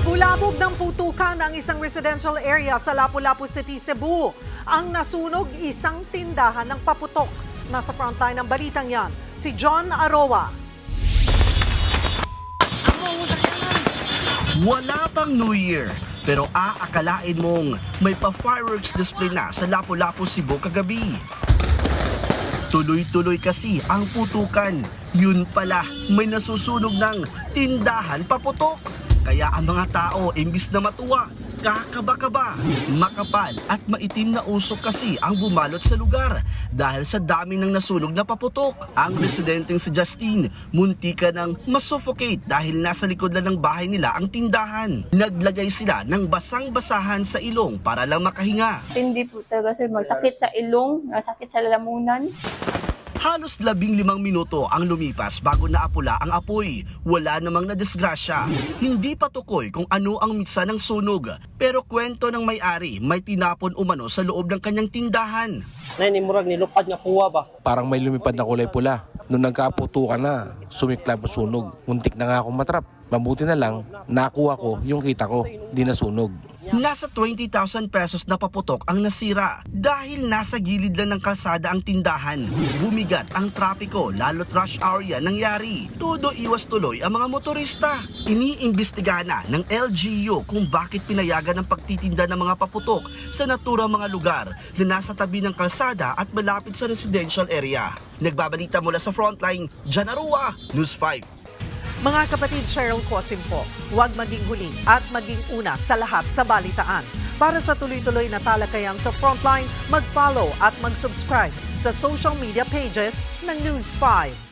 Nabulabog ng putukan ang isang residential area sa Lapu-Lapu City, Cebu. Ang nasunog, isang tindahan ng paputok. Nasa frontline ng balitang yan, si John Aroa. Wala pang New Year, pero aakalain mong may pa-fireworks display na sa Lapu-Lapu, Cebu kagabi. Tuloy-tuloy kasi ang putukan. Yun pala, may nasusunog ng tindahan paputok. Kaya ang mga tao, imbis na matuwa, kakaba-kaba, makapal at maitim na usok kasi ang bumalot sa lugar dahil sa dami ng nasunog na paputok. Ang residenteng si Justine, muntika ng masuffocate dahil nasa likod lang ng bahay nila ang tindahan. Naglagay sila ng basang-basahan sa ilong para lang makahinga. Hindi po talaga sir, magsakit sa ilong, sakit sa lalamunan. Halos 15 minuto ang lumipas bago naapula ang apoy. Wala namang nadisgrasya. Hindi patukoy kung ano ang mitsa ng sunog. Pero kwento ng may-ari, may tinapon umano sa loob ng kanyang tindahan. Murag nilupad nga kuwa ba? Parang may lumipad na kulay pula. Nung nagkaputukan na, sumiklab ang sunog. Muntik na nga akong matrap. Mabuti na lang, nakuha ko yung kita ko, di nasunog. Nasa 20,000 pesos na paputok ang nasira dahil nasa gilid lang ng kalsada ang tindahan. Bumigat ang trapiko, lalo't rush hour yan nangyari. Todo iwas tuloy ang mga motorista. Iniimbestigahan na ng LGU kung bakit pinayagan ang pagtitinda ng mga paputok sa naturang mga lugar na nasa tabi ng kalsada at malapit sa residential area. Nagbabalita mula sa Frontline, John Aroa, News 5. Mga kapatid, Cheryl Cosim po, huwag maging huli at maging una sa lahat sa balitaan. Para sa tuloy-tuloy na talakayan sa Frontline, mag-follow at mag-subscribe sa social media pages ng News 5.